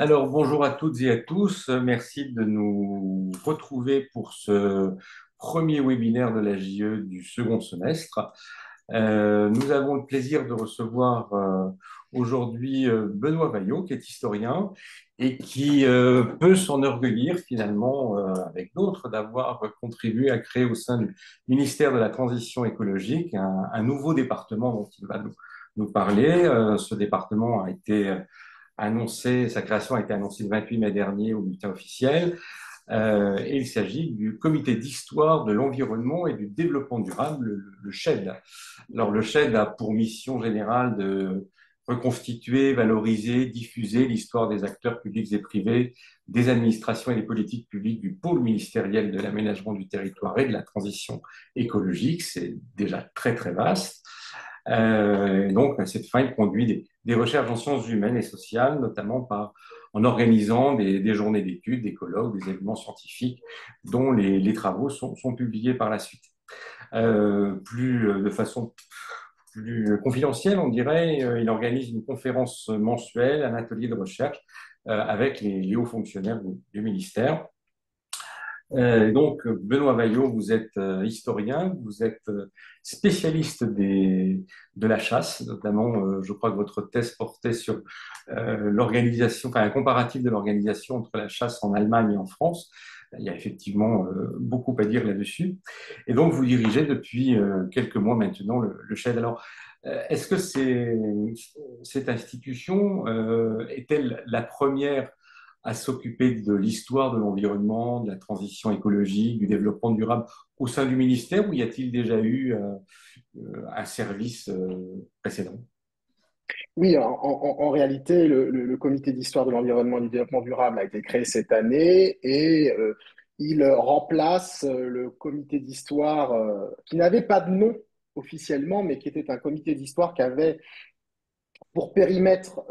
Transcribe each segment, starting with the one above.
Alors, bonjour à toutes et à tous. Merci de nous retrouver pour ce premier webinaire de la JE du second semestre. Nous avons le plaisir de recevoir aujourd'hui Benoît Vaillot, qui est historien et qui peut s'enorgueillir finalement, avec d'autres, d'avoir contribué à créer au sein du ministère de la Transition écologique un nouveau département dont il va nous parler. Ce département a été annoncé, sa création a été annoncée le 28 mai dernier au bulletin officiel. Et il s'agit du Comité d'histoire de l'environnement et du développement durable, le CHED. Alors, le CHED a pour mission générale de reconstituer, valoriser, diffuser l'histoire des acteurs publics et privés, des administrations et des politiques publiques du pôle ministériel de l'aménagement du territoire et de la transition écologique. C'est déjà très, très vaste. Donc, à cette fin, il conduit des recherches en sciences humaines et sociales, notamment en organisant des journées d'études, des colloques, des événements scientifiques dont les travaux sont publiés par la suite. De façon plus confidentielle, on dirait, il organise une conférence mensuelle, un atelier de recherche avec les hauts fonctionnaires du ministère. Donc, Benoît Vaillot, vous êtes historien, vous êtes spécialiste de la chasse, notamment, je crois que votre thèse portait sur l'organisation, enfin un comparatif de l'organisation entre la chasse en Allemagne et en France. Il y a effectivement beaucoup à dire là-dessus. Et donc, vous dirigez depuis quelques mois maintenant le CHED. Alors, est-ce que cette institution est-elle la première à s'occuper de l'histoire de l'environnement, de la transition écologique, du développement durable au sein du ministère, ou y a-t-il déjà eu un service précédent? Oui, en réalité, le comité d'histoire de l'environnement et du développement durable a été créé cette année et il remplace le comité d'histoire qui n'avait pas de nom officiellement, mais qui était un comité d'histoire qui avait pour périmètre,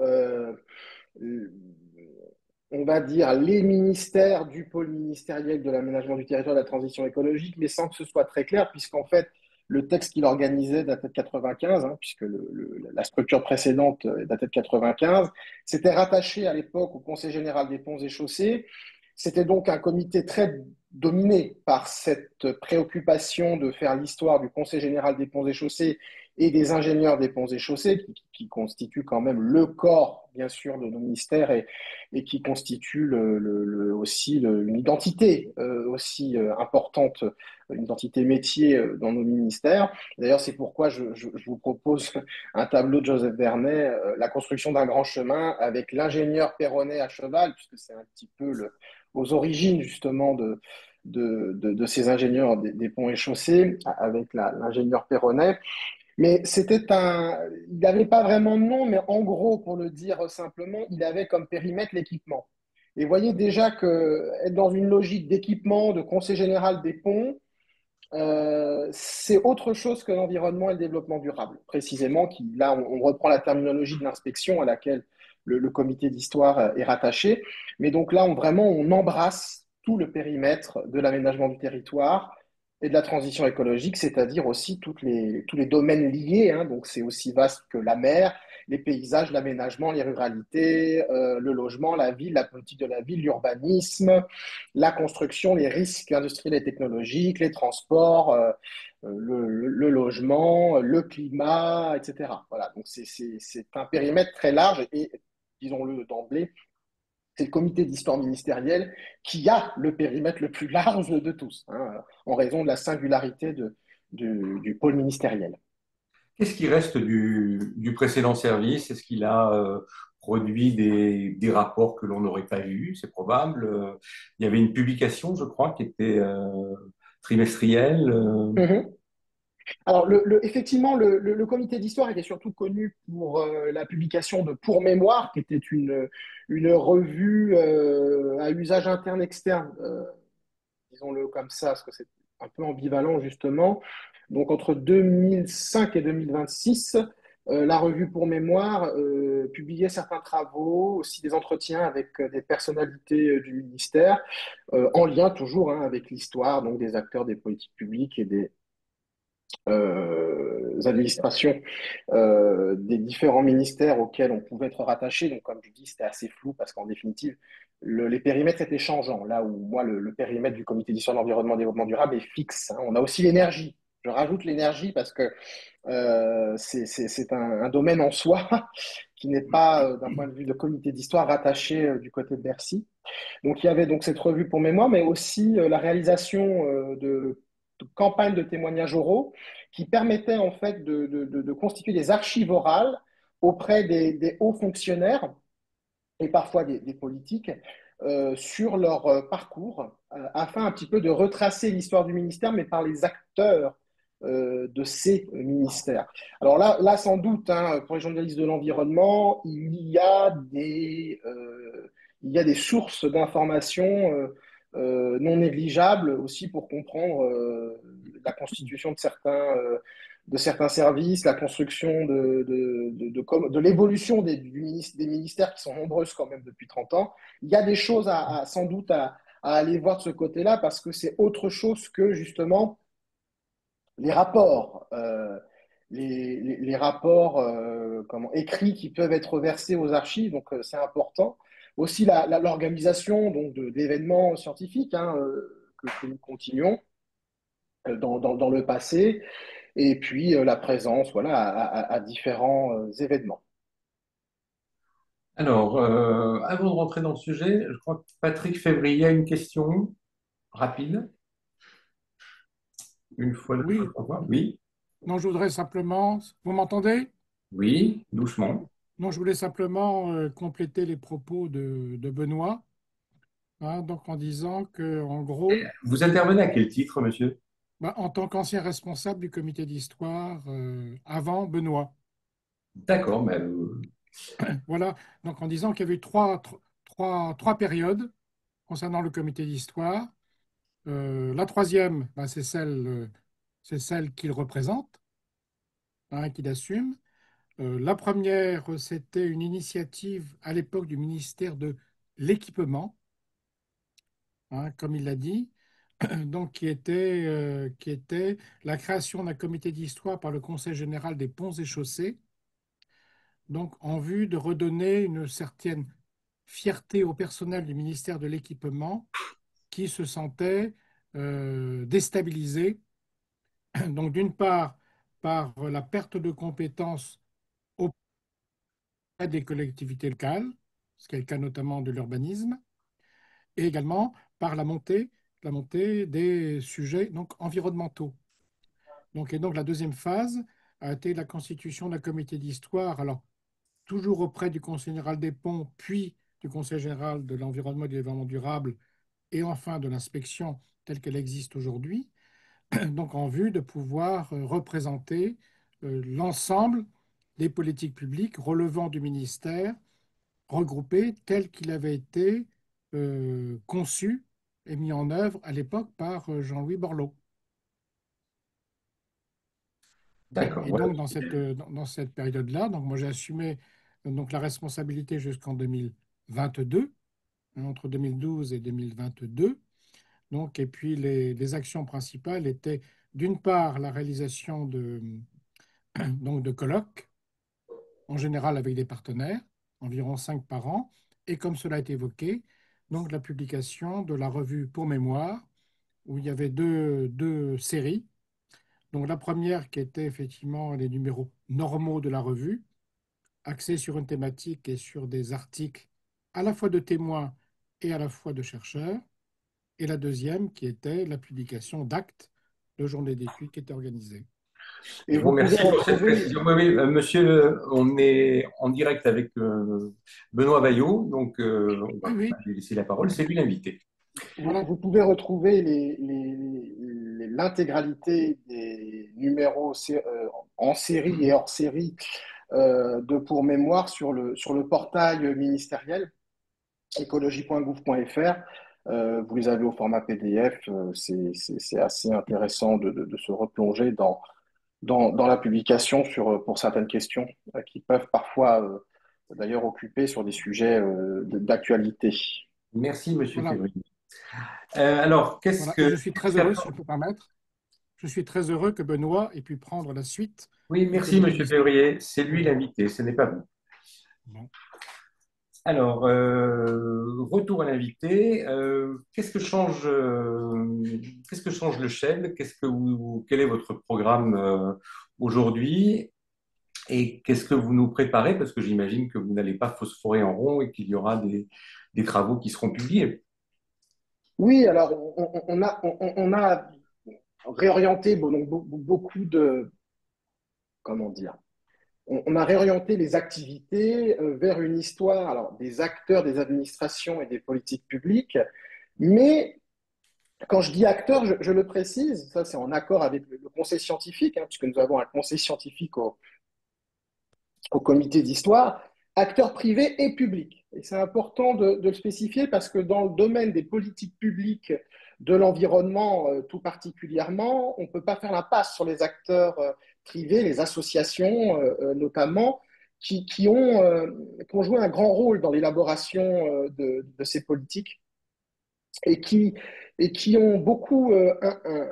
on va dire, les ministères du pôle ministériel de l'aménagement du territoire et de la transition écologique, mais sans que ce soit très clair, puisqu'en fait, le texte qu'il organisait datait de 95, hein, puisque la structure précédente datait de 95. C'était rattaché à l'époque au Conseil général des ponts et chaussées. C'était donc un comité très dominé par cette préoccupation de faire l'histoire du Conseil général des ponts et chaussées et des ingénieurs des ponts et chaussées, qui constituent quand même le corps, bien sûr, de nos ministères et qui constituent aussi une identité aussi importante, une identité métier dans nos ministères. D'ailleurs, c'est pourquoi je vous propose un tableau de Joseph Vernet, la construction d'un grand chemin avec l'ingénieur Perronnet à cheval, puisque c'est un petit peu aux origines justement de ces ingénieurs des ponts et chaussées, avec l'ingénieur Perronnet. Mais il n'avait pas vraiment de nom, mais en gros, pour le dire simplement, il avait comme périmètre l'équipement. Et voyez déjà que être dans une logique d'équipement, de conseil général des ponts, c'est autre chose que l'environnement et le développement durable, précisément. Là, on reprend la terminologie de l'inspection à laquelle le comité d'histoire est rattaché. Mais donc là, vraiment, on embrasse tout le périmètre de l'aménagement du territoire et de la transition écologique, c'est-à-dire aussi tous les domaines liés. Hein. Donc c'est aussi vaste que la mer, les paysages, l'aménagement, les ruralités, le logement, la ville, la politique de la ville, l'urbanisme, la construction, les risques industriels et technologiques, les transports, le logement, le climat, etc. Voilà, donc c'est un périmètre très large et, disons-le d'emblée, c'est le comité d'histoire ministérielle qui a le périmètre le plus large de tous, hein, en raison de la singularité du pôle ministériel. Qu'est-ce qui reste du précédent service? Est-ce qu'il a produit des rapports que l'on n'aurait pas vus? C'est probable. Il y avait une publication, je crois, qui était trimestrielle. Mhm. Alors, effectivement, le comité d'histoire était surtout connu pour la publication de Pour Mémoire, qui était une revue à usage interne-externe, disons-le comme ça, parce que c'est un peu ambivalent justement. Donc, entre 2005 et 2026, la revue Pour Mémoire publiait certains travaux, aussi des entretiens avec des personnalités du ministère, en lien toujours hein, avec l'histoire, donc des acteurs des politiques publiques administrations des différents ministères auxquels on pouvait être rattaché. Donc, comme je dis, c'était assez flou parce qu'en définitive, les périmètres étaient changeants. Là où moi, le périmètre du comité d'histoire de l'environnement et développement durable est fixe, hein. On a aussi l'énergie. Je rajoute l'énergie parce que c'est un domaine en soi qui n'est pas, d'un point de vue de comité d'histoire, rattaché du côté de Bercy. Donc, il y avait donc cette revue pour mémoire, mais aussi la réalisation de campagnes de témoignages oraux qui permettaient en fait de constituer des archives orales auprès des hauts fonctionnaires et parfois des politiques sur leur parcours afin un petit peu de retracer l'histoire du ministère, mais par les acteurs de ces ministères. Alors là sans doute, hein, pour les journalistes de l'environnement, il y a des sources d'informations non négligeables aussi pour comprendre la constitution de certains services, la construction de l'évolution des ministères qui sont nombreuses quand même depuis 30 ans. Il y a des choses sans doute à aller voir de ce côté-là parce que c'est autre chose que justement les rapports, les rapports écrits qui peuvent être versés aux archives, donc c'est important. Aussi l'organisation d'événements scientifiques hein, que nous continuons dans le passé, et puis la présence voilà, à différents événements. Alors, avant de rentrer dans le sujet, je crois que Patrick Février a une question rapide, une fois le Oui, savoir. Oui, non, je voudrais simplement, vous m'entendez? oui, doucement. Non, je voulais simplement compléter les propos de Benoît, hein, donc en disant que, en gros, Vous intervenez à quel titre, monsieur? bah, en tant qu'ancien responsable du comité d'histoire avant Benoît, D'accord, mais voilà, donc en disant qu'il y avait eu trois périodes concernant le comité d'histoire. La troisième, bah, c'est celle qu'il représente, hein, qu'il assume. La première, c'était une initiative à l'époque du ministère de l'Équipement, hein, comme il l'a dit, donc qui était la création d'un comité d'histoire par le Conseil général des ponts et chaussées, donc en vue de redonner une certaine fierté au personnel du ministère de l'Équipement qui se sentait déstabilisé, donc d'une part par la perte de compétences auprès des collectivités locales, ce qui est le cas notamment de l'urbanisme, et également par la montée des sujets donc, environnementaux. Donc la deuxième phase a été la constitution d'un comité d'histoire, alors toujours auprès du Conseil général des ponts, puis du Conseil général de l'environnement et du développement durable, et enfin de l'inspection telle qu'elle existe aujourd'hui, donc en vue de pouvoir représenter l'ensemble des politiques publiques relevant du ministère, regroupées tel qu'il avait été conçu et mis en œuvre à l'époque par Jean-Louis Borloo. d'accord, Et voilà. donc, dans cette période-là, donc moi j'ai assumé donc, la responsabilité jusqu'en 2022, hein, entre 2012 et 2022. Donc, et puis les actions principales étaient d'une part la réalisation donc de colloques, en général avec des partenaires, environ 5 par an, et comme cela a été évoqué, donc la publication de la revue Pour Mémoire, où il y avait deux séries. Donc la première qui était effectivement les numéros normaux de la revue, axés sur une thématique et sur des articles à la fois de témoins et à la fois de chercheurs. Et la deuxième qui était la publication d'actes de journée d'études qui étaient organisées. Et Je vous vous pouvez remercie pour cette retrouver, précision. Oui, oui, monsieur, on est en direct avec Benoît Baillot, donc on Oui, va oui, lui laisser la parole. C'est lui l'invité. voilà. vous pouvez retrouver l'intégralité des numéros en série et hors série de Pour Mémoire sur le portail ministériel écologie.gouv.fr. Vous les avez au format PDF. C'est assez intéressant de se replonger dans la publication pour certaines questions qui peuvent parfois d'ailleurs occuper sur des sujets d'actualité. Merci, monsieur Voilà, Février. Alors, qu'est-ce voilà. Et que... je suis très heureux, si je peux permettre, Je suis très heureux que Benoît ait pu prendre la suite Oui, de merci, cette Monsieur émission. Février. C'est lui l'invité, ce n'est pas vous. Bon. Alors, retour à l'invité. Qu'est-ce que change le Shell? Quel est votre programme aujourd'hui? Et qu'est-ce que vous nous préparez? Parce que j'imagine que vous n'allez pas phosphorer en rond et qu'il y aura des travaux qui seront publiés. Oui, alors on a réorienté donc, beaucoup de, comment dire, on a réorienté les activités vers une histoire alors, des acteurs, des administrations et des politiques publiques. Mais quand je dis acteurs, je le précise, ça c'est en accord avec le conseil scientifique, hein, puisque nous avons un conseil scientifique au comité d'histoire, acteurs privés et publics. Et c'est important de le spécifier parce que dans le domaine des politiques publiques de l'environnement tout particulièrement, on ne peut pas faire l'impasse sur les acteurs privés, les associations notamment, qui ont joué un grand rôle dans l'élaboration de ces politiques et qui ont beaucoup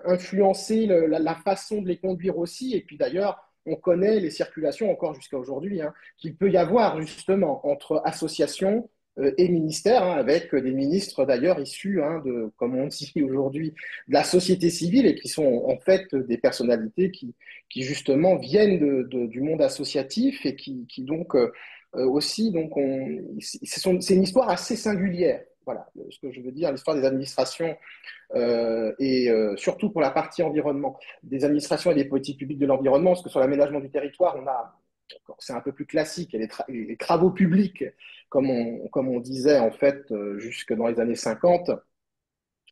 influencé la façon de les conduire aussi. Et puis d'ailleurs, on connaît les circulations encore jusqu'à aujourd'hui, hein, qu'il peut y avoir justement entre associations et ministères, hein, avec des ministres d'ailleurs issus, hein, de, comme on dit aujourd'hui, de la société civile et qui sont en fait des personnalités qui justement viennent du monde associatif et qui donc aussi, donc c'est une histoire assez singulière. Voilà ce que je veux dire, l'histoire des administrations surtout pour la partie environnement, des administrations et des politiques publiques de l'environnement, parce que sur l'aménagement du territoire, c'est un peu plus classique, et les travaux publics, comme on disait en fait jusque dans les années 50,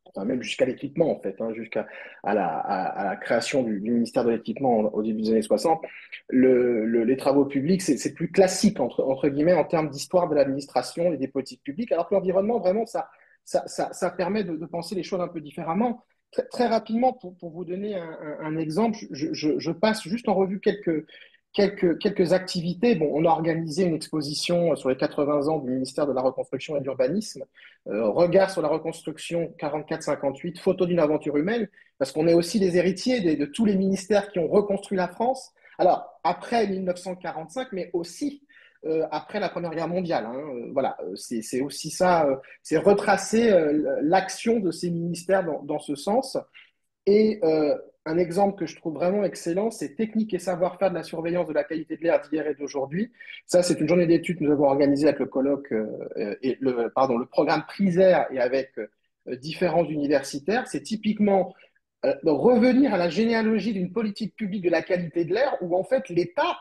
enfin, même jusqu'à l'équipement en fait, hein, jusqu'à à la création du ministère de l'équipement au début des années 60, les travaux publics, c'est plus classique entre guillemets en termes d'histoire de l'administration et des politiques publiques, alors que l'environnement, vraiment, ça permet de penser les choses un peu différemment. Très rapidement, pour vous donner un exemple, je passe juste en revue quelques activités. Bon, on a organisé une exposition sur les 80 ans du ministère de la Reconstruction et de l'Urbanisme, regard sur la reconstruction 44-58, photo d'une aventure humaine, parce qu'on est aussi les héritiers de tous les ministères qui ont reconstruit la France. Alors, après 1945, mais aussi après la Première Guerre mondiale. Hein. Voilà, c'est aussi ça, c'est retracer l'action de ces ministères dans ce sens. Et un exemple que je trouve vraiment excellent, c'est technique et savoir-faire de la surveillance de la qualité de l'air d'hier et d'aujourd'hui. Ça, c'est une journée d'études que nous avons organisée avec le colloque et le programme PRISER et avec différents universitaires. C'est typiquement revenir à la généalogie d'une politique publique de la qualité de l'air où en fait l'État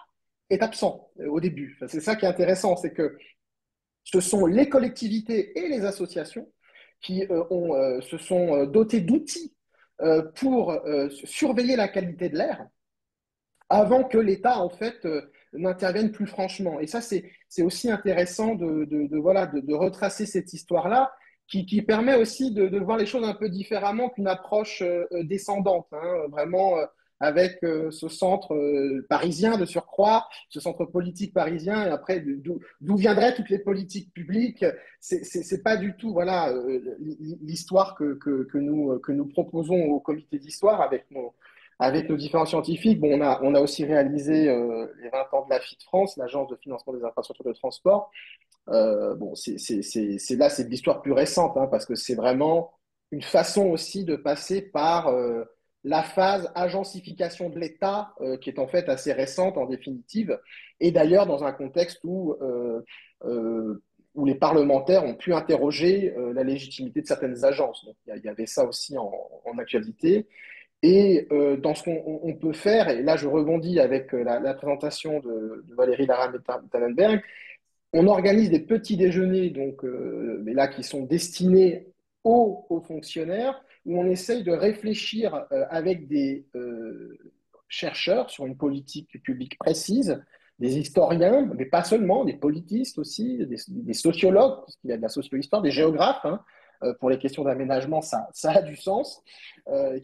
est absent au début. Enfin, c'est ça qui est intéressant, c'est que ce sont les collectivités et les associations qui se sont dotés d'outils pour surveiller la qualité de l'air avant que l'État, en fait, n'intervienne plus franchement. Et ça, c'est aussi intéressant voilà, de retracer cette histoire-là, qui permet aussi de voir les choses un peu différemment qu'une approche descendante, hein, vraiment avec ce centre parisien de surcroît, ce centre politique parisien, et après, d'où viendraient toutes les politiques publiques. C'est pas du tout voilà, l'histoire que nous proposons au comité d'histoire avec nos différents scientifiques. Bon, on a aussi réalisé les 20 ans de la FIT France, l'Agence de financement des infrastructures de transport. Bon, là, c'est de l'histoire plus récente, hein, parce que c'est vraiment une façon aussi de passer par la phase agencification de l'État, qui est en fait assez récente en définitive, et d'ailleurs dans un contexte où les parlementaires ont pu interroger la légitimité de certaines agences. Donc, il y avait ça aussi en actualité. Et dans ce qu'on peut faire, et là je rebondis avec la présentation de Valérie Laram-Tannenberg, on organise des petits déjeuners, donc, mais là qui sont destinés aux fonctionnaires, où on essaye de réfléchir avec des chercheurs sur une politique publique précise, des historiens, mais pas seulement, des politistes aussi, des sociologues, parce qu'il y a de la socio-histoire, des géographes, hein, pour les questions d'aménagement, ça a du sens,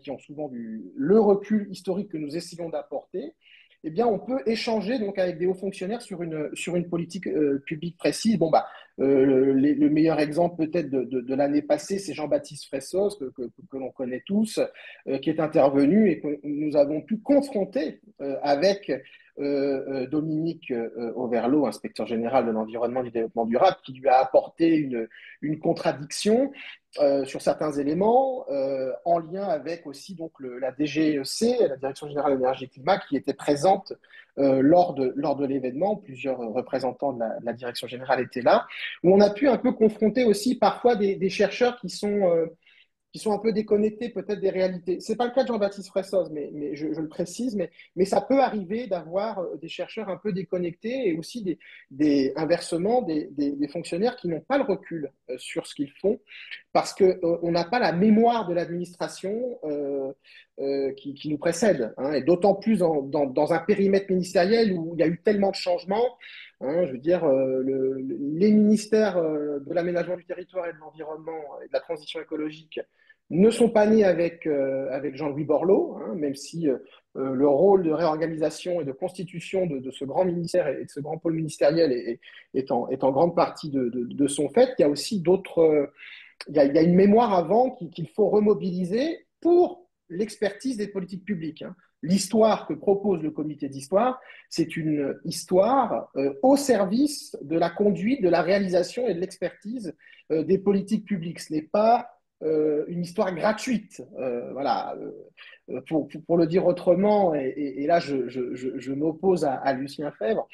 qui ont souvent le recul historique que nous essayons d'apporter. eh bien, on peut échanger donc avec des hauts fonctionnaires sur une politique publique précise. Bon, bah, le meilleur exemple peut-être de l'année passée, c'est Jean-Baptiste Fressos, que l'on connaît tous, qui est intervenu et que nous avons pu confronter avec Dominique Overlo, inspecteur général de l'environnement et du développement durable, qui lui a apporté une contradiction sur certains éléments, en lien avec aussi donc la DGEC, la Direction générale énergie et climat, qui était présente lors de l'événement. Plusieurs représentants de la Direction générale étaient là, où on a pu un peu confronter aussi parfois des chercheurs qui sont un peu déconnectés peut-être des réalités. Ce n'est pas le cas de Jean-Baptiste Fressoz, mais je le précise, mais ça peut arriver d'avoir des chercheurs un peu déconnectés et aussi inversement des fonctionnaires qui n'ont pas le recul sur ce qu'ils font parce qu'on n'a pas la mémoire de l'administration qui nous précède, hein, et d'autant plus dans un périmètre ministériel où il y a eu tellement de changements. Hein, je veux dire, les ministères de l'aménagement du territoire et de l'environnement et de la transition écologique ne sont pas nés avec Jean-Louis Borloo, hein, même si le rôle de réorganisation et de constitution de ce grand ministère et de ce grand pôle ministériel est en grande partie de son fait. Il y a aussi d'autres. Il y a une mémoire avant qu'il faut remobiliser pour l'expertise des politiques publiques. Hein. L'histoire que propose le comité d'histoire, c'est une histoire au service de la conduite, de la réalisation et de l'expertise des politiques publiques. Ce n'est pas une histoire gratuite. Voilà. Pour le dire autrement, et là je m'oppose à Lucien Febvre,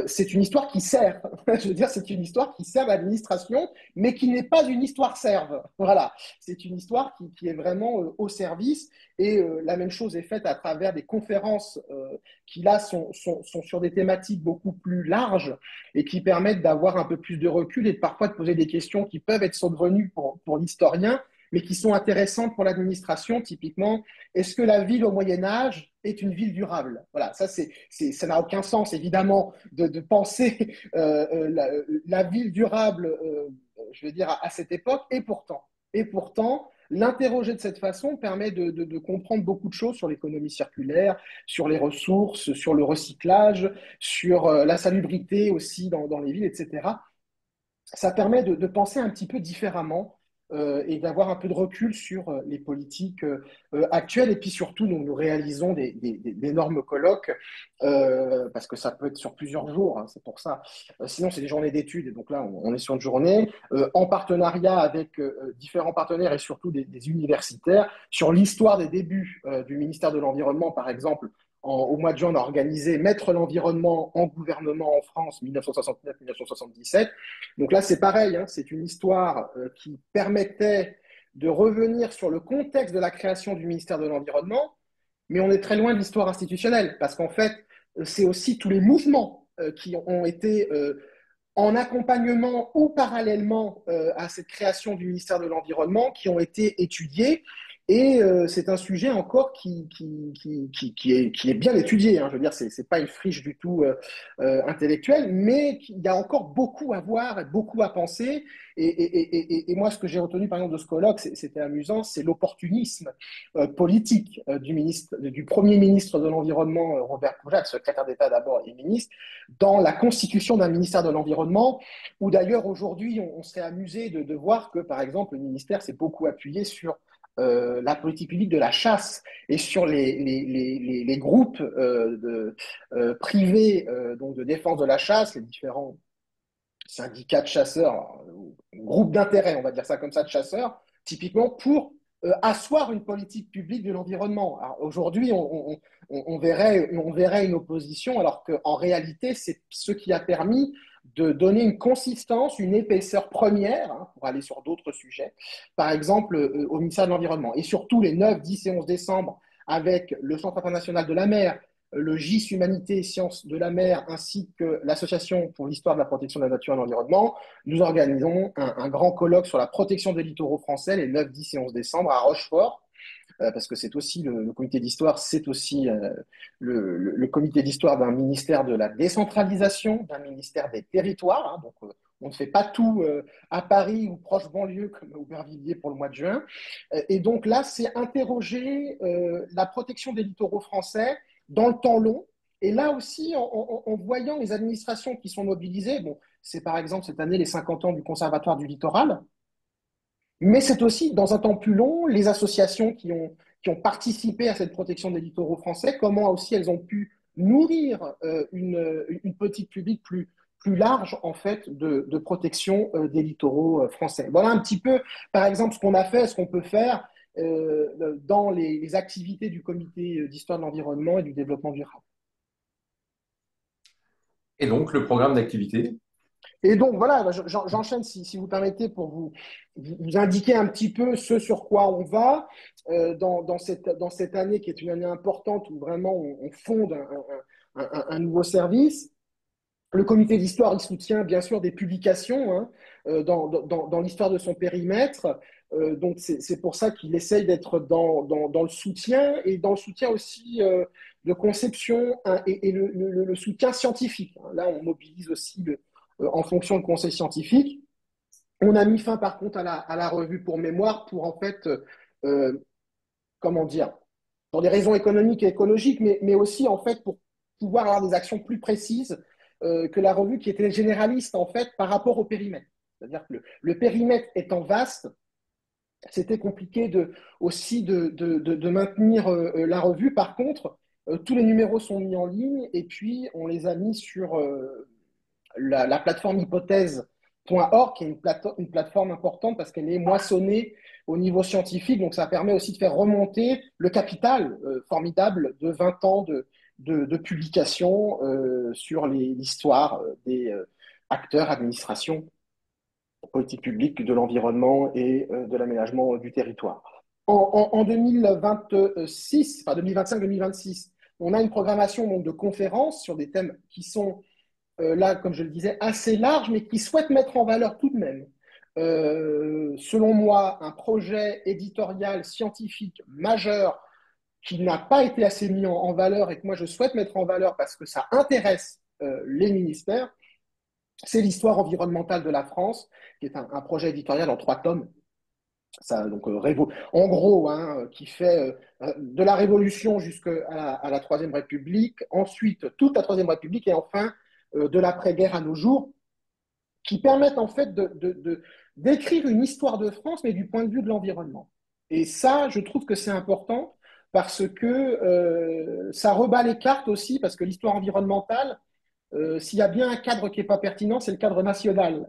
c'est une histoire qui sert. Je veux dire, c'est une histoire qui sert l'administration, mais qui n'est pas une histoire serve. Voilà, c'est une histoire qui est vraiment au service. Et la même chose est faite à travers des conférences qui là sont sur des thématiques beaucoup plus larges et qui permettent d'avoir un peu plus de recul et parfois de poser des questions qui peuvent être saugrenues pour l'historien, mais qui sont intéressantes pour l'administration. Typiquement, est-ce que la ville au Moyen-Âge est une ville durable? Voilà, ça n'a aucun sens, évidemment, de penser la ville durable, je veux dire, à cette époque, et pourtant, l'interroger de cette façon permet de comprendre beaucoup de choses sur l'économie circulaire, sur les ressources, sur le recyclage, sur la salubrité aussi dans les villes, etc. Ça permet de penser un petit peu différemment et d'avoir un peu de recul sur les politiques actuelles. Et puis surtout, nous réalisons d'énormes colloques, parce que ça peut être sur plusieurs jours, hein, c'est pour ça. Sinon, c'est des journées d'études, et donc là, on est sur une journée, en partenariat avec différents partenaires et surtout des universitaires, sur l'histoire des débuts du ministère de l'Environnement, par exemple. Au mois de juin, on a organisé Mettre l'environnement en gouvernement en France 1969-1977. Donc là, c'est pareil, hein, c'est une histoire qui permettait de revenir sur le contexte de la création du ministère de l'Environnement, mais on est très loin de l'histoire institutionnelle, parce qu'en fait, c'est aussi tous les mouvements qui ont été en accompagnement ou parallèlement à cette création du ministère de l'Environnement qui ont été étudiés. Et c'est un sujet encore qui est bien étudié. Hein. Je veux dire, ce n'est pas une friche du tout intellectuelle, mais il y a encore beaucoup à voir et beaucoup à penser. Et moi, ce que j'ai retenu, par exemple, de ce colloque, c'était amusant, c'est l'opportunisme politique du Premier ministre de l'Environnement, Robert Poujade, secrétaire d'État d'abord et ministre, dans la constitution d'un ministère de l'Environnement, où d'ailleurs, aujourd'hui, on serait amusé de voir que, par exemple, le ministère s'est beaucoup appuyé sur la politique publique de la chasse et sur les groupes privés donc de défense de la chasse, les différents syndicats de chasseurs, groupes d'intérêt, on va dire ça comme ça, de chasseurs, typiquement pour asseoir une politique publique de l'environnement. Aujourd'hui, on verrait une opposition, alors qu'en réalité, c'est ce qui a permis de donner une consistance, une épaisseur première, hein, pour aller sur d'autres sujets, par exemple au ministère de l'Environnement. Et surtout les 9, 10 et 11 décembre, avec le Centre international de la mer, le GIS Humanité et Sciences de la mer, ainsi que l'Association pour l'histoire de la protection de la nature et de l'environnement, nous organisons un grand colloque sur la protection des littoraux français les 9, 10 et 11 décembre à Rochefort, parce que c'est aussi le comité d'histoire, c'est aussi le comité d'histoire d'un ministère de la décentralisation, d'un ministère des territoires. Hein, donc, on ne fait pas tout à Paris ou proche banlieue comme Aubervilliers pour le mois de juin. Et donc là, c'est interroger la protection des littoraux français dans le temps long Et là aussi, en voyant les administrations qui sont mobilisées, bon, c'est par exemple cette année les 50 ans du Conservatoire du littoral, mais c'est aussi, dans un temps plus long, les associations qui ont participé à cette protection des littoraux français, comment aussi elles ont pu nourrir une politique publique plus large, en fait, de protection des littoraux français. Voilà un petit peu, par exemple, ce qu'on a fait, ce qu'on peut faire dans les activités du Comité d'histoire de l'environnement et du développement durable. Et donc, le programme d'activité? Et donc voilà, j'enchaîne si vous permettez pour vous indiquer un petit peu ce sur quoi on va dans cette année qui est une année importante où vraiment on fonde un nouveau service. Le comité d'histoire, il soutient bien sûr des publications hein, dans l'histoire de son périmètre. Donc c'est pour ça qu'il essaye d'être dans le soutien et dans le soutien aussi de conception hein, et le soutien scientifique. Là, on mobilise aussi en fonction de conseils scientifiques. On a mis fin par contre à la revue pour mémoire pour en fait, euh, comment dire, pour des raisons économiques et écologiques, mais aussi en fait pour pouvoir avoir des actions plus précises que la revue qui était généraliste en fait par rapport au périmètre. C'est-à-dire que le périmètre étant vaste, c'était compliqué aussi de maintenir la revue. Par contre, tous les numéros sont mis en ligne et puis on les a mis sur la plateforme hypothèse.org, qui est une plateforme importante parce qu'elle est moissonnée au niveau scientifique. Donc, ça permet aussi de faire remonter le capital formidable de 20 ans de publication sur l'histoire des acteurs, administrations, politiques publiques de l'environnement et de l'aménagement du territoire. En 2026, enfin 2025-2026, on a une programmation donc, de conférences sur des thèmes qui sont là, comme je le disais, assez large, mais qui souhaite mettre en valeur tout de même, selon moi, un projet éditorial scientifique majeur qui n'a pas été assez mis en valeur et que moi je souhaite mettre en valeur parce que ça intéresse les ministères, c'est l'histoire environnementale de la France, qui est un projet éditorial en 3 tomes. Ça, donc, en gros, hein, qui fait de la Révolution jusqu'à la Troisième République, ensuite toute la Troisième République et enfin de l'après-guerre à nos jours, qui permettent en fait d'écrire une histoire de France, mais du point de vue de l'environnement. Et ça, je trouve que c'est important parce que ça rebat les cartes aussi, parce que l'histoire environnementale, s'il y a bien un cadre qui n'est pas pertinent, c'est le cadre national.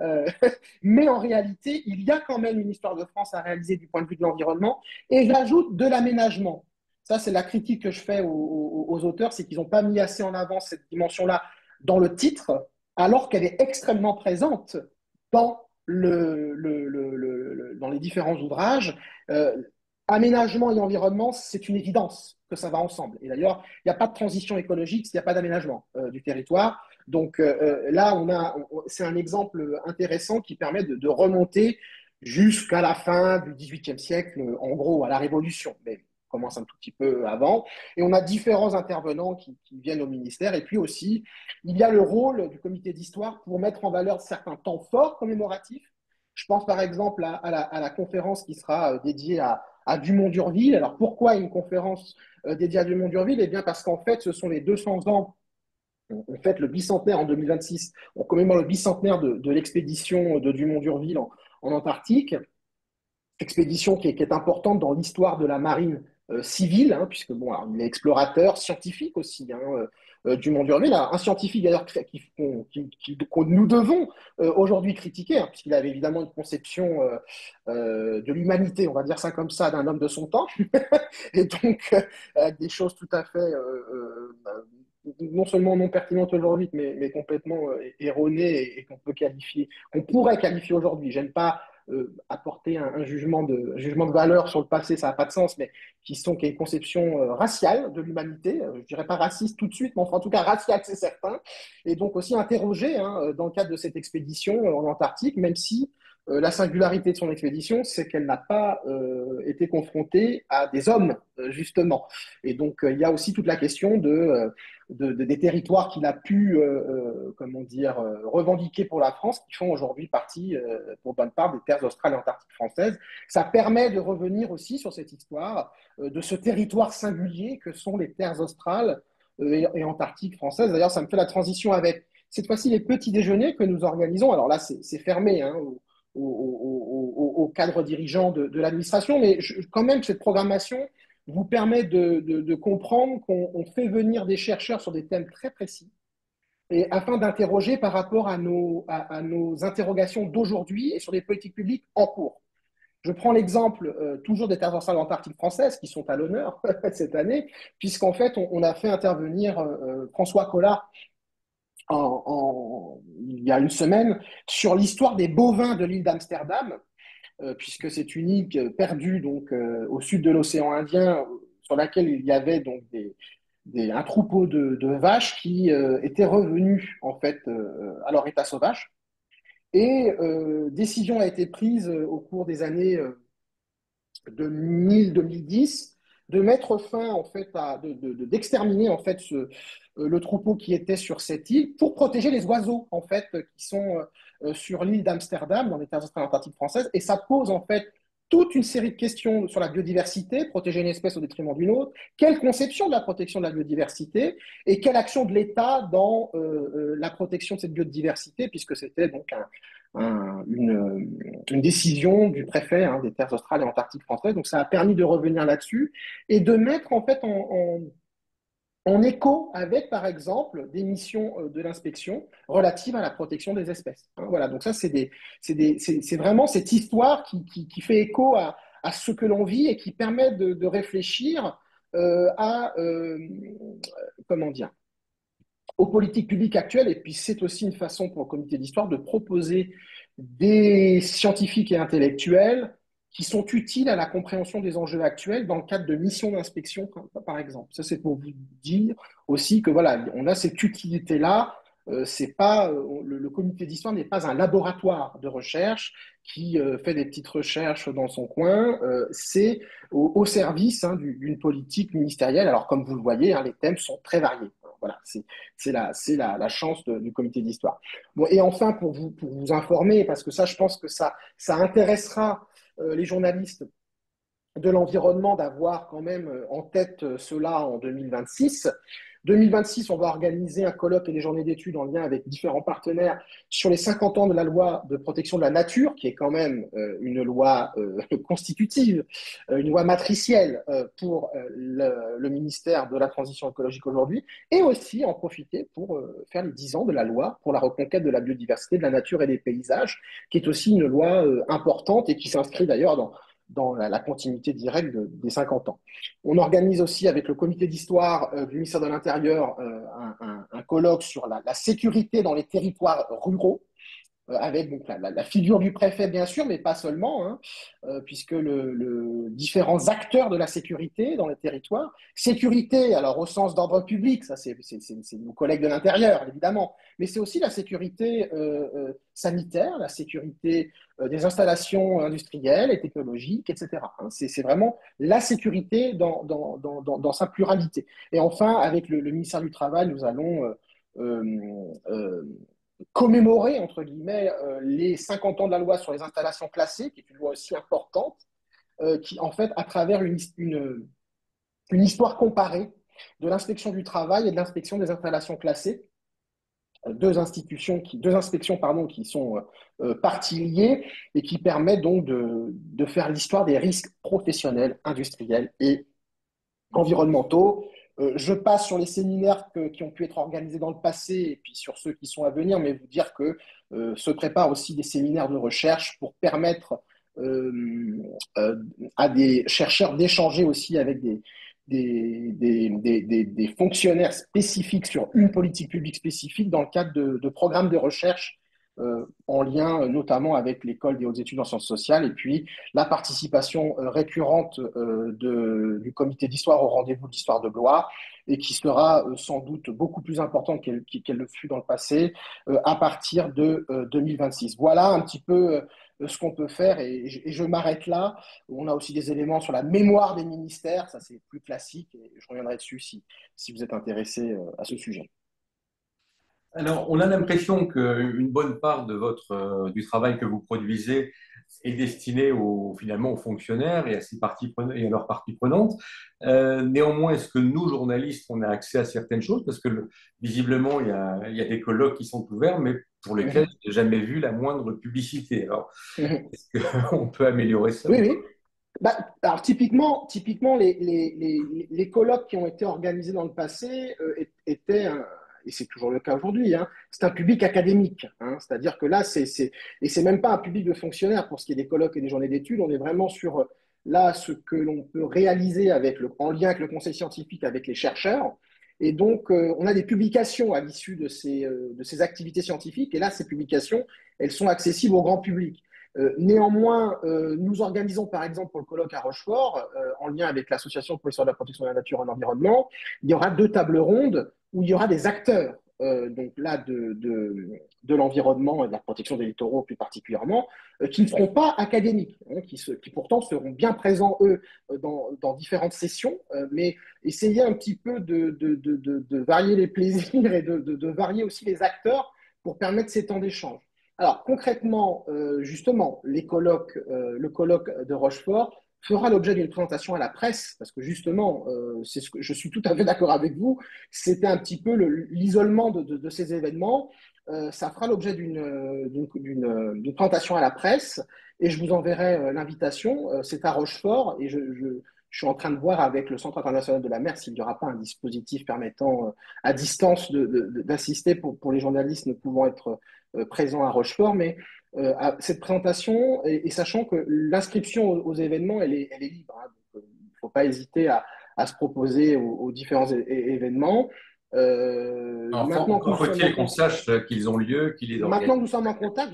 Mais en réalité, il y a quand même une histoire de France à réaliser du point de vue de l'environnement. Et j'ajoute de l'aménagement. Ça, c'est la critique que je fais aux auteurs, c'est qu'ils n'ont pas mis assez en avant cette dimension-là dans le titre, alors qu'elle est extrêmement présente dans, dans les différents ouvrages. Euh, Aménagement et environnement, c'est une évidence que ça va ensemble. Et d'ailleurs, il n'y a pas de transition écologique s'il n'y a pas d'aménagement du territoire. Donc là, c'est un exemple intéressant qui permet de remonter jusqu'à la fin du XVIIIe siècle, en gros, à la Révolution. Mais on commence un tout petit peu avant. Et on a différents intervenants qui viennent au ministère. Et puis aussi, il y a le rôle du comité d'histoire pour mettre en valeur certains temps forts commémoratifs. Je pense par exemple à la conférence qui sera dédiée à Dumont-Durville. Alors pourquoi une conférence dédiée à Dumont-Durville? Eh bien parce qu'en fait, ce sont les 200 ans on fête le bicentenaire en 2026, on commémore le bicentenaire de l'expédition de Dumont-Durville en Antarctique, expédition qui est importante dans l'histoire de la marine civile, hein, puisque bon, alors, il est explorateur, scientifique aussi, hein, Dumont-Durville, un scientifique d'ailleurs que nous devons aujourd'hui critiquer, hein, puisqu'il avait évidemment une conception de l'humanité, on va dire ça comme ça, d'un homme de son temps, et donc avec des choses tout à fait non seulement non pertinentes aujourd'hui, mais complètement erronées et qu'on peut qualifier, qu'on pourrait qualifier aujourd'hui. J'aime pas apporter un jugement de valeur sur le passé, ça n'a pas de sens, mais qui est une conception raciale de l'humanité. Je ne dirais pas raciste tout de suite, mais enfin, en tout cas raciale, c'est certain. Et donc aussi interroger hein, dans le cadre de cette expédition en Antarctique, même si la singularité de son expédition, c'est qu'elle n'a pas été confrontée à des hommes, justement. Et donc, il y a aussi toute la question des territoires qu'il a pu, comment dire, revendiquer pour la France, qui font aujourd'hui partie, pour bonne part, des terres australes et antarctiques françaises. Ça permet de revenir aussi sur cette histoire de ce territoire singulier que sont les terres australes et Antarctique française. D'ailleurs, ça me fait la transition avec cette fois-ci les petits déjeuners que nous organisons. Alors là, c'est fermé hein, aux cadres dirigeants de l'administration, mais quand même, cette programmation vous permet de comprendre qu'on fait venir des chercheurs sur des thèmes très précis et afin d'interroger par rapport à nos interrogations d'aujourd'hui et sur les politiques publiques en cours. Je prends l'exemple toujours des terres dorsales antarctiques françaises qui sont à l'honneur cette année, puisqu'en fait, on a fait intervenir François Collard il y a une semaine sur l'histoire des bovins de l'île d'Amsterdam, puisque c'est une île perdue donc, au sud de l'océan Indien, sur laquelle il y avait donc un troupeau de vaches qui étaient revenues en fait à leur état sauvage. Et décision a été prise au cours des années 2000-2010 de mettre fin en fait d'exterminer en fait le troupeau qui était sur cette île pour protéger les oiseaux en fait qui sont sur l'île d'Amsterdam dans les terres australes antarctiques françaises et ça pose en fait toute une série de questions sur la biodiversité, protéger une espèce au détriment d'une autre, quelle conception de la protection de la biodiversité et quelle action de l'État dans la protection de cette biodiversité, puisque c'était donc une décision du préfet hein, des terres australes et antarctiques françaises. Donc ça a permis de revenir là-dessus et de mettre en fait en écho avec, par exemple, des missions de l'inspection relatives à la protection des espèces. Hein, voilà, donc ça, c'est vraiment cette histoire qui fait écho à ce que l'on vit et qui permet de réfléchir à, comment dire, aux politiques publiques actuelles. Et puis, c'est aussi une façon pour le comité d'histoire de proposer des scientifiques et intellectuels qui sont utiles à la compréhension des enjeux actuels dans le cadre de missions d'inspection, par exemple. Ça, c'est pour vous dire aussi que voilà, on a cette utilité-là. C'est pas le comité d'histoire n'est pas un laboratoire de recherche qui fait des petites recherches dans son coin. C'est au service hein, d'une politique ministérielle. Alors, comme vous le voyez, hein, les thèmes sont très variés. Voilà, la chance du comité d'histoire. Bon, et enfin, pour vous informer, parce que ça, je pense que ça intéressera les journalistes de l'environnement d'avoir quand même en tête cela en 2026. 2026, on va organiser un colloque et des journées d'études en lien avec différents partenaires sur les 50 ans de la loi de protection de la nature, qui est quand même une loi constitutive, une loi matricielle pour le ministère de la Transition écologique aujourd'hui, et aussi en profiter pour faire les 10 ans de la loi pour la reconquête de la biodiversité, de la nature et des paysages, qui est aussi une loi importante et qui s'inscrit d'ailleurs dans la continuité directe des 50 ans. On organise aussi avec le comité d'histoire du ministère de l'Intérieur un colloque sur la sécurité dans les territoires ruraux, avec donc la figure du préfet, bien sûr, mais pas seulement, hein, puisque différents acteurs de la sécurité dans les territoires. Sécurité, alors au sens d'ordre public, ça c'est nos collègues de l'intérieur, évidemment, mais c'est aussi la sécurité sanitaire, la sécurité des installations industrielles et technologiques, etc. Hein. C'est vraiment la sécurité dans sa pluralité. Et enfin, avec le ministère du Travail, nous allons commémorer, entre guillemets, les 50 ans de la loi sur les installations classées, qui est une loi aussi importante, qui, en fait, à travers une histoire comparée de l'inspection du travail et de l'inspection des installations classées, deux inspections pardon, qui sont parties liées et qui permettent donc de faire l'histoire des risques professionnels, industriels et environnementaux. Je passe sur les séminaires qui ont pu être organisés dans le passé et puis sur ceux qui sont à venir, mais vous dire que se préparent aussi des séminaires de recherche pour permettre à des chercheurs d'échanger aussi avec des fonctionnaires spécifiques sur une politique publique spécifique dans le cadre de programmes de recherche en lien notamment avec l'école des hautes études en sciences sociales et puis la participation récurrente du comité d'histoire au rendez-vous d'histoire de Blois et qui sera sans doute beaucoup plus importante qu'elle le fut dans le passé à partir de 2026. Voilà un petit peu ce qu'on peut faire et je m'arrête là. On a aussi des éléments sur la mémoire des ministères, ça c'est plus classique et je reviendrai dessus si vous êtes intéressé à ce sujet. Alors, on a l'impression qu'une bonne part de du travail que vous produisez est destiné finalement aux fonctionnaires et à, et à leurs parties prenantes. Néanmoins, est-ce que nous, journalistes, on a accès à certaines choses? Parce que visiblement, il y a des colloques qui sont ouverts, mais pour lesquels Mhm. je n'ai jamais vu la moindre publicité. Alors, Mhm. est-ce qu'on peut améliorer ça Oui, ou oui. Bah, alors typiquement les colloques qui ont été organisés dans le passé étaient, et c'est toujours le cas aujourd'hui, hein, c'est un public académique. Hein, c'est-à-dire que là, et c'est même pas un public de fonctionnaires pour ce qui est des colloques et des journées d'études, on est vraiment sur là ce que l'on peut réaliser en lien avec le conseil scientifique, avec les chercheurs. Et donc, on a des publications à l'issue de ces activités scientifiques. Et là, ces publications, elles sont accessibles au grand public. Néanmoins, nous organisons par exemple pour le colloque à Rochefort, en lien avec l'Association pour l'histoire de la protection de la nature et de l'environnement, il y aura 2 tables rondes où il y aura des acteurs donc là de l'environnement et de la protection des littoraux plus particulièrement, qui ne seront pas académiques, hein, qui pourtant seront bien présents, eux, dans différentes sessions, mais essayer un petit peu de varier les plaisirs et de varier aussi les acteurs pour permettre ces temps d'échange. Alors concrètement, justement, le colloque de Rochefort fera l'objet d'une présentation à la presse, parce que justement, je suis tout à fait d'accord avec vous, c'était un petit peu l'isolement de ces événements. Ça fera l'objet d'une présentation à la presse, et je vous enverrai l'invitation. C'est à Rochefort, et je suis en train de voir avec le Centre international de la mer s'il n'y aura pas un dispositif permettant à distance d'assister pour les journalistes ne pouvant être présent à Rochefort, mais à cette présentation, et sachant que l'inscription aux événements, elle est libre. Hein, donc, il ne faut pas hésiter à se proposer aux différents événements. Enfin, encore faut-il qu'on sache qu'ils ont lieu, qu'ils les Maintenant que organisent. nous sommes en contact,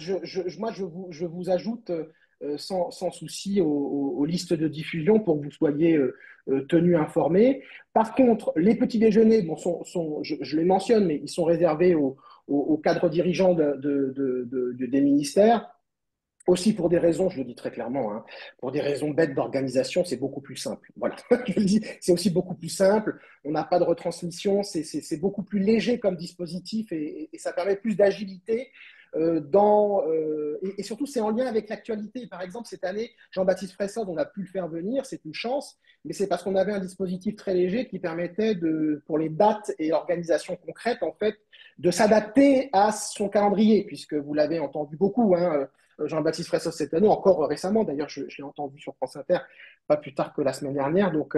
moi, je vous ajoute sans souci aux listes de diffusion pour que vous soyez tenus informés. Par contre, les petits déjeuners, bon, je les mentionne, mais ils sont réservés aux cadres dirigeants des ministères. Aussi pour des raisons, je le dis très clairement, hein, pour des raisons bêtes d'organisation, c'est beaucoup plus simple. Voilà, je le dis, c'est aussi beaucoup plus simple. On n'a pas de retransmission, c'est beaucoup plus léger comme dispositif et ça permet plus d'agilité. Et surtout, c'est en lien avec l'actualité. Par exemple, cette année, Jean-Baptiste Fressard, on a pu le faire venir, c'est une chance, mais c'est parce qu'on avait un dispositif très léger qui permettait, pour les dates et l'organisation concrète, en fait, de s'adapter à son calendrier, puisque vous l'avez entendu beaucoup, hein, Jean-Baptiste Fressot cette année, encore récemment, d'ailleurs, je l'ai entendu sur France Inter, pas plus tard que la semaine dernière. Donc,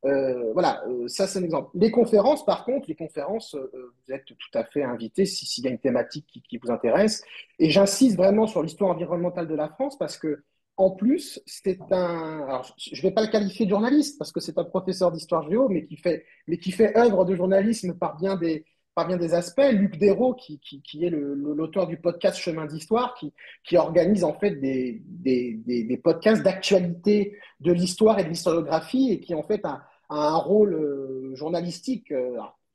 voilà, ça, c'est un exemple. Les conférences, par contre, vous êtes tout à fait invité s'il y a une thématique qui vous intéresse. Et j'insiste vraiment sur l'histoire environnementale de la France parce que, en plus, alors, je ne vais pas le qualifier de journaliste parce que c'est un professeur d'histoire géo, mais qui fait œuvre de journalisme par bien des aspects. Luc Dérault, qui est l'auteur du podcast Chemin d'Histoire, qui organise en fait des podcasts d'actualité de l'histoire et de l'historiographie et qui en fait a un rôle journalistique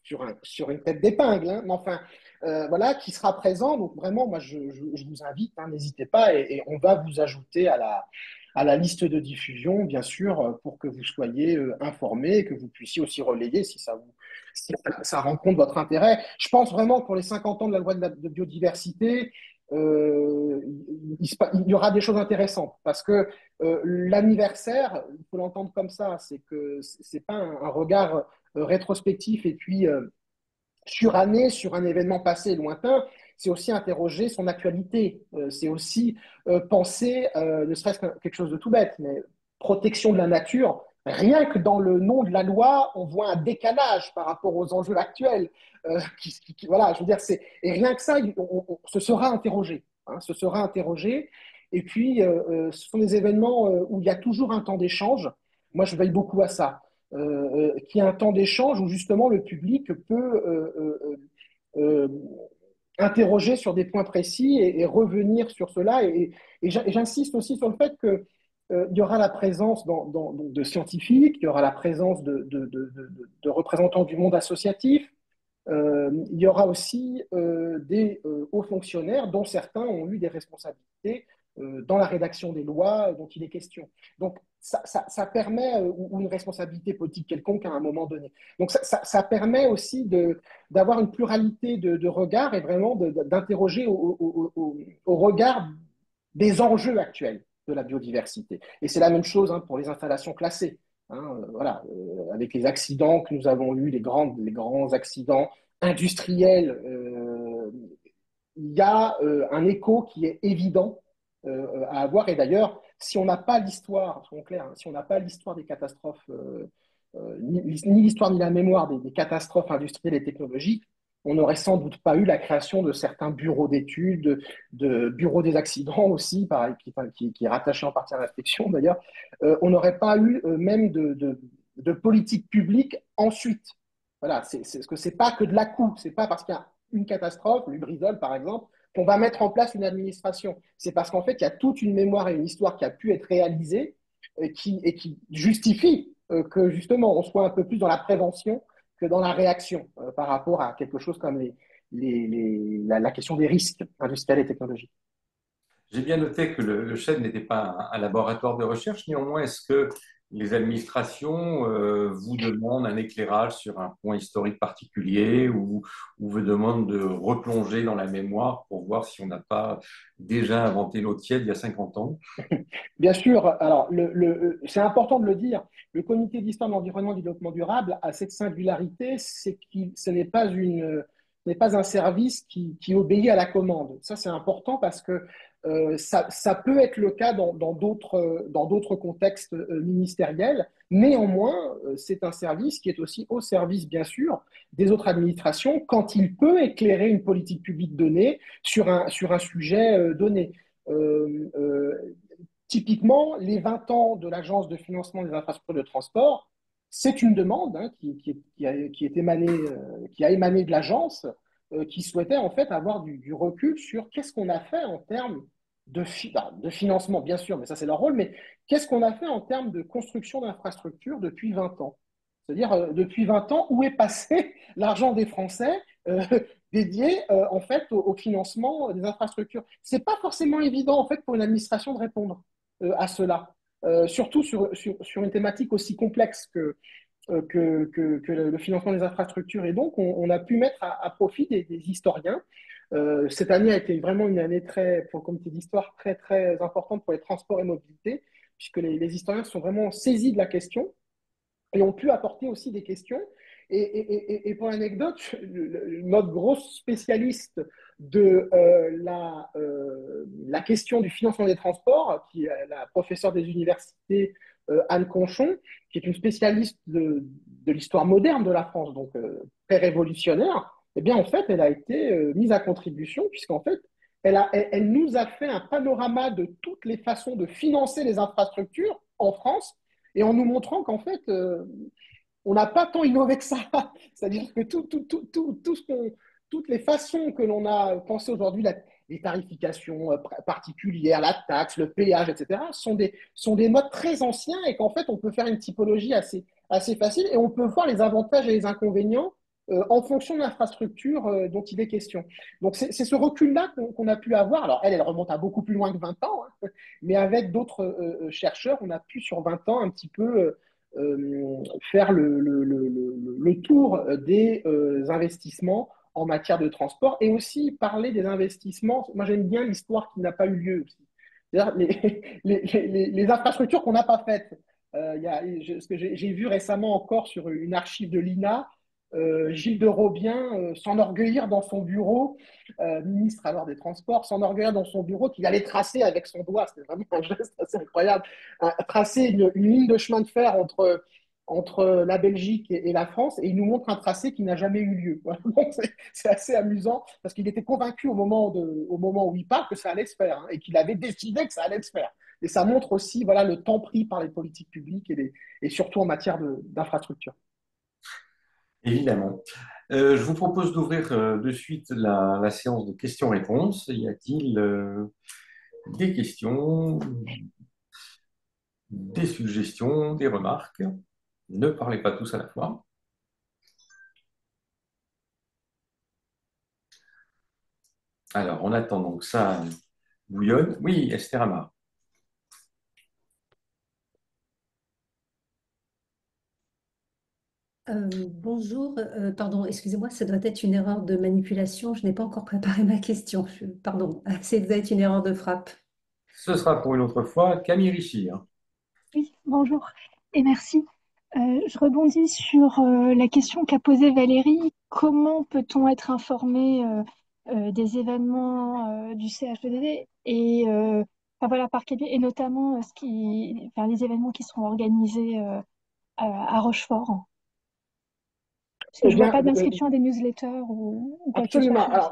sur une tête d'épingle, hein, mais enfin, voilà, qui sera présent. Donc vraiment, moi, je vous invite, hein, n'hésitez pas, et on va vous ajouter à la liste de diffusion, bien sûr, pour que vous soyez informés, que vous puissiez aussi relayer si ça rencontre votre intérêt. Je pense vraiment que pour les 50 ans de la loi de biodiversité, il y aura des choses intéressantes parce que l'anniversaire, il faut l'entendre comme ça, c'est que c'est pas un regard rétrospectif et puis suranné sur un événement passé lointain, c'est aussi interroger son actualité, c'est aussi penser, ne serait-ce que quelque chose de tout bête, mais protection de la nature. Rien que dans le nom de la loi, on voit un décalage par rapport aux enjeux actuels. Voilà, je veux dire, et rien que ça, on se sera interrogé. Hein, se sera interrogé. Et puis, ce sont des événements où il y a toujours un temps d'échange. Moi, je veille beaucoup à ça. Qu'il y ait un temps d'échange où justement le public peut euh, interroger sur des points précis et revenir sur cela. Et j'insiste aussi sur le fait que il y aura la présence de scientifiques, il y aura la présence de représentants du monde associatif, il y aura aussi des hauts fonctionnaires dont certains ont eu des responsabilités dans la rédaction des lois dont il est question. Donc, ça permet, ou une responsabilité politique quelconque à un moment donné. Donc, ça permet aussi d'avoir une pluralité de regards et vraiment d'interroger au regard des enjeux actuels de la biodiversité. Et c'est la même chose hein, pour les installations classées. Hein, voilà, avec les accidents que nous avons eus, les grands accidents industriels, il y a un écho qui est évident à avoir. Et d'ailleurs, si on n'a pas l'histoire, soyons clairs, hein, si on n'a pas l'histoire des catastrophes, ni l'histoire ni la mémoire des catastrophes industrielles et technologiques, on n'aurait sans doute pas eu la création de certains bureaux d'études, de bureaux des accidents aussi, pareil, qui est rattaché en partie à l'inspection d'ailleurs. On n'aurait pas eu même de politique publique ensuite. Voilà, parce que c'est pas que de la coup, c'est pas parce qu'il y a une catastrophe, Lubrizol par exemple, qu'on va mettre en place une administration. C'est parce qu'en fait, il y a toute une mémoire et une histoire qui a pu être réalisée et qui justifie que justement on soit un peu plus dans la prévention que dans la réaction par rapport à quelque chose comme la question des risques industriels et technologiques. J'ai bien noté que le chef n'était pas un laboratoire de recherche. Néanmoins, est-ce que les administrations vous demandent un éclairage sur un point historique particulier ou vous demandent de replonger dans la mémoire pour voir si on n'a pas déjà inventé l'eau tiède il y a 50 ans? Bien sûr, alors c'est important de le dire, le comité d'histoire de l'environnement et du développement durable a cette singularité, c'est que ce n'est pas un service qui obéit à la commande. Ça, c'est important parce que ça peut être le cas dans d'autres contextes ministériels. Néanmoins, c'est un service qui est aussi au service, bien sûr, des autres administrations quand il peut éclairer une politique publique donnée sur un sujet donné. Euh, euh, Typiquement, les 20 ans de l'Agence de financement des infrastructures de transport, c'est une demande hein, qui a émané de l'agence, qui souhaitait en fait avoir du recul sur qu'est-ce qu'on a fait en termes de financement, bien sûr, mais ça c'est leur rôle, mais qu'est-ce qu'on a fait en termes de construction d'infrastructures depuis 20 ans? C'est-à-dire, depuis 20 ans, où est passé l'argent des Français dédié en fait au financement des infrastructures? C'est pas forcément évident en fait pour une administration de répondre à cela. Surtout sur une thématique aussi complexe que le financement des infrastructures. Et donc, on a pu mettre à profit des historiens. Cette année a été vraiment une année pour le comité d'histoire très, très importante pour les transports et mobilités, puisque les historiens sont vraiment saisis de la question et ont pu apporter aussi des questions. Et pour l'anecdote, notre grosse spécialiste de la question du financement des transports, qui est la professeure des universités Anne Conchon, qui est une spécialiste de l'histoire moderne de la France, donc très révolutionnaire, eh bien en fait, elle a été mise à contribution, puisqu'en fait, elle nous a fait un panorama de toutes les façons de financer les infrastructures en France, et en nous montrant qu'en fait, on n'a pas tant innové que ça. C'est-à-dire que toutes les façons que l'on a pensé aujourd'hui, les tarifications particulières, la taxe, le péage, etc., sont des modes très anciens et qu'en fait, on peut faire une typologie assez facile et on peut voir les avantages et les inconvénients en fonction de l'infrastructure dont il est question. Donc, c'est ce recul-là qu'on a pu avoir. Alors, elle remonte à beaucoup plus loin que 20 ans, hein, mais avec d'autres chercheurs, on a pu, sur 20 ans, un petit peu faire le tour des investissements en matière de transport et aussi parler des investissements. Moi, j'aime bien l'histoire qui n'a pas eu lieu aussi. C'est-à-dire les infrastructures qu'on n'a pas faites. Ce que j'ai vu récemment encore sur une archive de l'INA, Gilles de Robien s'enorgueillir dans son bureau, ministre alors des Transports, s'enorgueillir dans son bureau qu'il allait tracer avec son doigt. C'était vraiment un geste assez incroyable. Tracer une ligne de chemin de fer entre la Belgique et la France, et il nous montre un tracé qui n'a jamais eu lieu. Donc c'est assez amusant, parce qu'il était convaincu au moment où il part que ça allait se faire, hein, et qu'il avait décidé que ça allait se faire. Et ça montre aussi voilà, le temps pris par les politiques publiques et surtout en matière d'infrastructure. Évidemment. Je vous propose d'ouvrir de suite la séance de questions-réponses. Y a-t-il des questions, des suggestions, des remarques? Ne parlez pas tous à la fois. Alors, on attend donc ça bouillonne. Oui, Esther Amar. Bonjour, pardon, excusez-moi, ça doit être une erreur de manipulation. Je n'ai pas encore préparé ma question. Pardon, ça doit être une erreur de frappe. Ce sera pour une autre fois Camille Richir. Oui, bonjour et merci. Je rebondis sur la question qu'a posée Valérie. Comment peut-on être informé des événements du CHDD et enfin, voilà, par quel biais, et notamment enfin, les événements qui seront organisés à Rochefort? Parce que Eh je ne vois bien, pas d'inscription à des newsletters ou quoi que ce soit absolument. sur le site.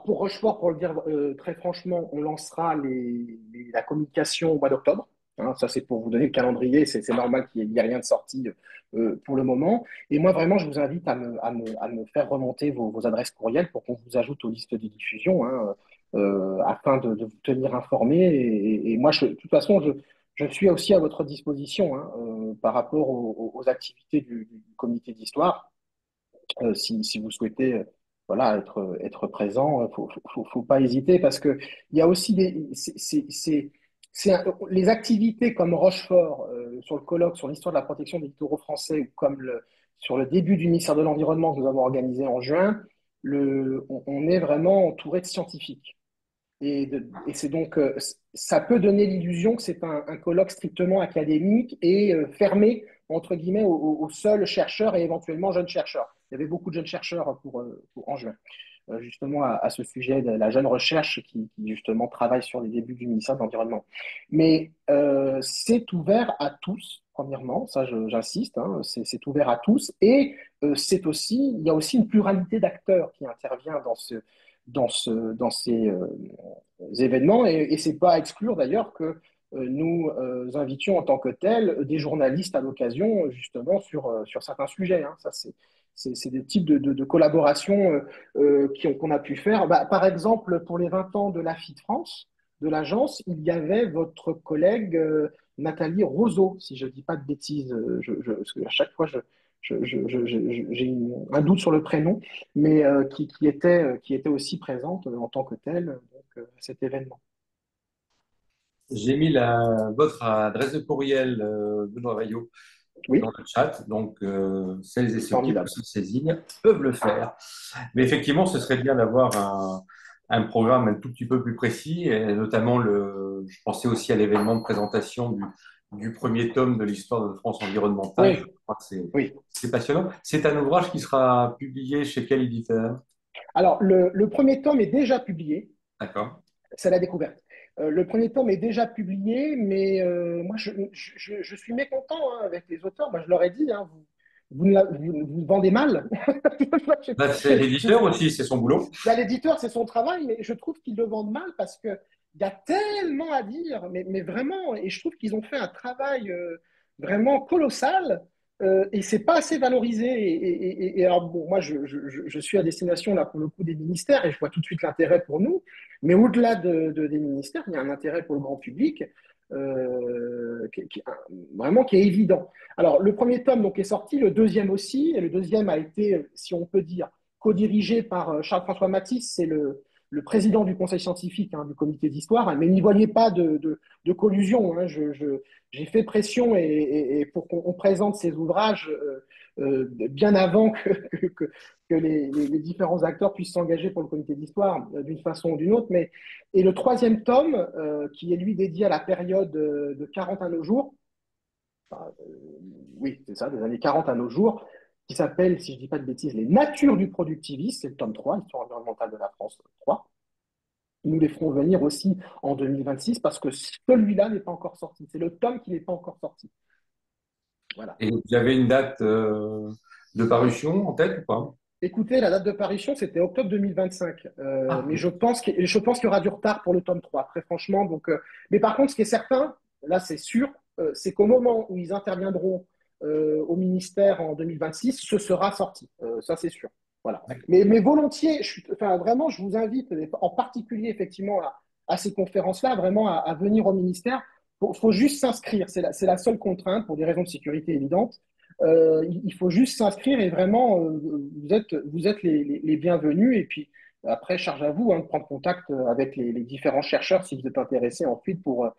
Pour Rochefort, pour le dire très franchement, on lancera la communication au mois d'octobre. Hein, ça, c'est pour vous donner le calendrier. C'est normal qu'il n'y ait rien de sorti pour le moment. Et moi, vraiment, je vous invite à me faire remonter vos adresses courriels pour qu'on vous ajoute aux listes de diffusion, hein, afin de vous tenir informés. Et moi, de toute façon, je suis aussi à votre disposition, hein, par rapport aux activités du comité d'histoire. Si vous souhaitez voilà, être présent, faut pas hésiter parce que il y a aussi les activités comme Rochefort sur le colloque sur l'histoire de la protection des littoraux français ou comme sur le début du ministère de l'Environnement que nous avons organisé en juin, on est vraiment entouré de scientifiques. Et c'est donc, ça peut donner l'illusion que c'est un colloque strictement académique et fermé, entre guillemets, aux seuls chercheurs et éventuellement jeunes chercheurs. Il y avait beaucoup de jeunes chercheurs en juin, justement à ce sujet de la jeune recherche qui, justement travaille sur les débuts du ministère de l'Environnement. Mais c'est ouvert à tous, premièrement, ça j'insiste, hein, c'est ouvert à tous. Et il y a aussi une pluralité d'acteurs qui intervient dans ces événements. Et c'est pas à exclure d'ailleurs que nous invitions en tant que tels des journalistes à l'occasion, justement, sur certains sujets. Hein. Ça, c'est des types de collaborations qu'on a pu faire. Bah, par exemple, pour les 20 ans de l'AFI de France, de l'agence, il y avait votre collègue Nathalie Roseau, si je ne dis pas de bêtises. Parce que à chaque fois, j'ai un doute sur le prénom, mais qui était aussi présente en tant que telle à cet événement. J'ai mis votre adresse de courriel, Benoît Vaillot, dans Oui, le chat. Donc, celles et ceux qui veulent formidable. se saisir peuvent le faire. Mais effectivement, ce serait bien d'avoir un programme un tout petit peu plus précis, et notamment je pensais aussi à l'événement de présentation du premier tome de l'histoire de France environnementale. Je Oui, crois que oui. c'est passionnant. C'est un ouvrage qui sera publié chez quel éditeur? Alors, le premier tome est déjà publié. D'accord. C'est la découverte. Le premier tome est déjà publié, mais moi, je suis mécontent hein, avec les auteurs. Moi, je leur ai dit, hein, vous vendez mal. Bah, c'est l'éditeur aussi, c'est son boulot. Bah, l'éditeur, c'est son travail, mais je trouve qu'ils le vendent mal parce qu'il y a tellement à dire, mais vraiment, et je trouve qu'ils ont fait un travail vraiment colossal et c'est pas assez valorisé. Et alors, bon, moi, je suis à destination, là, pour le coup, des ministères et je vois tout de suite l'intérêt pour nous, mais au-delà des ministères, il y a un intérêt pour le grand public vraiment qui est évident. Alors, le premier tome donc, est sorti, le deuxième aussi, et le deuxième a été, si on peut dire, co-dirigé par Charles-François Mathis, c'est le président du conseil scientifique hein, du comité d'histoire, hein, mais n'y voyez pas de collusion. Hein, j'ai fait pression et pour qu'on présente ces ouvrages bien avant que les différents acteurs puissent s'engager pour le comité d'histoire d'une façon ou d'une autre. Et le troisième tome, qui est lui dédié à la période de 40 à nos jours, enfin, oui, c'est ça, des années 40 à nos jours, qui s'appelle, si je ne dis pas de bêtises, Les Natures du productivisme, c'est le tome 3, Histoire environnementale de la France 3. Nous les ferons venir aussi en 2026 parce que celui-là n'est pas encore sorti. C'est le tome qui n'est pas encore sorti. Voilà. Et vous avez une date de parution en tête ou pas? Écoutez, la date de parution, c'était octobre 2025. Ah, Mais je pense qu'il y aura du retard pour le tome 3, très franchement. Donc, mais par contre, ce qui est certain, là, c'est sûr, c'est qu'au moment où ils interviendront au ministère en 2026, ce sera sorti. Ça, c'est sûr. Voilà. Mais volontiers, enfin, vraiment, je vous invite, en particulier, effectivement, à ces conférences-là, vraiment à venir au ministère. Faut juste s'inscrire. C'est la seule contrainte pour des raisons de sécurité évidentes. Il faut juste s'inscrire et vraiment, vous êtes les bienvenus. Et puis, Après, charge à vous de prendre contact avec les différents chercheurs si vous êtes intéressé ensuite pour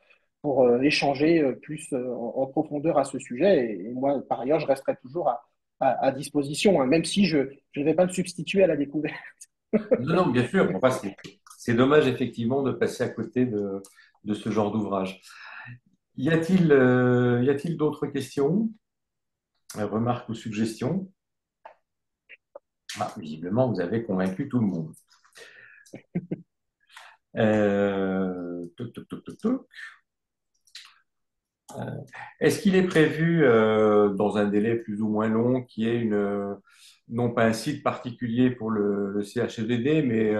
échanger plus en profondeur à ce sujet. Et moi, par ailleurs, je resterai toujours à disposition, hein, même si je ne vais pas me substituer à la découverte. Non, non, bien sûr. Enfin, c'est dommage effectivement de passer à côté de ce genre d'ouvrage. Y a-t-il d'autres questions, remarques ou suggestions? Ah, visiblement, vous avez convaincu tout le monde. Toc, toc, toc, toc. Euh, Est-ce qu'il est prévu, dans un délai plus ou moins long, qu'il y ait non pas un site particulier pour le CHEDD, mais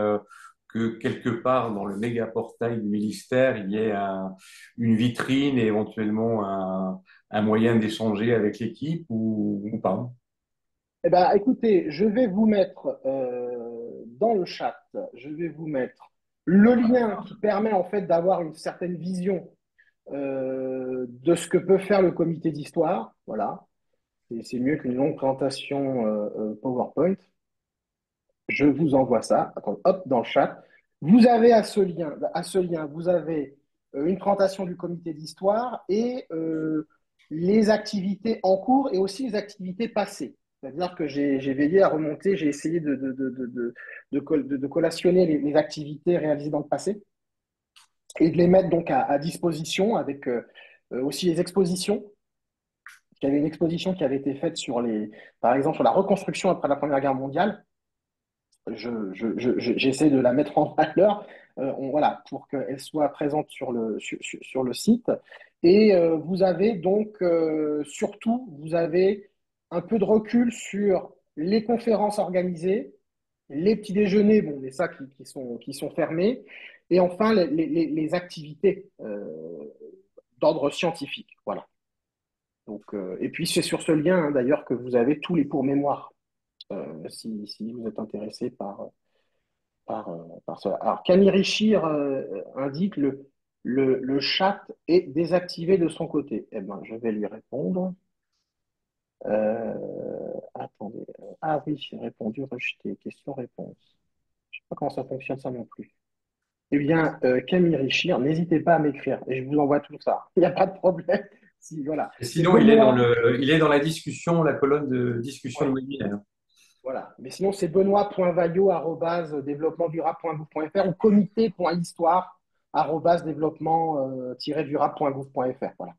que quelque part dans le méga portail du ministère, il y ait une vitrine et éventuellement un moyen d'échanger avec l'équipe ou pas? Eh ben, écoutez, je vais vous mettre dans le chat, je vais vous mettre le lien qui permet en fait d'avoir une certaine vision de ce que peut faire le comité d'histoire. Voilà, et c'est mieux qu'une longue présentation PowerPoint. Je vous envoie ça. Attends, hop, dans le chat. Vous avez à ce lien, vous avez une présentation du comité d'histoire et les activités en cours et aussi les activités passées. C'est-à-dire que j'ai veillé à remonter, j'ai essayé de collationner les activités réalisées dans le passé et de les mettre donc à disposition avec aussi les expositions. Il y avait une exposition qui avait été faite par exemple, sur la reconstruction après la Première Guerre mondiale. J'essaie de la mettre en valeur, voilà, pour qu'elle soit présente sur le site. Et vous avez donc, surtout, vous avez un peu de recul sur les conférences organisées, les petits déjeuners, bon, mais ça qui sont fermés, et enfin les activités d'ordre scientifique. Voilà. Donc, et puis c'est sur ce lien, hein, d'ailleurs, que vous avez tous les pour-mémoires, si vous êtes intéressé par cela. Alors, Camille Richir indique le chat est désactivé de son côté. Eh ben, je vais lui répondre. Attendez. Ah oui, j'ai répondu, rejeté. Question-réponse. Je ne sais pas comment ça fonctionne, ça non plus. Eh bien, Camille Richir, n'hésitez pas à m'écrire et je vous envoie tout ça. Il n'y a pas de problème. Si, voilà. Et C'est sinon, Benoît. il est dans la discussion, la colonne de discussion Ouais. de webinaire. Voilà. Mais sinon, c'est benoît.vaillot@développement-durable.gouv.fr ou comité.histoire@développement-durable.gouv.fr. Voilà.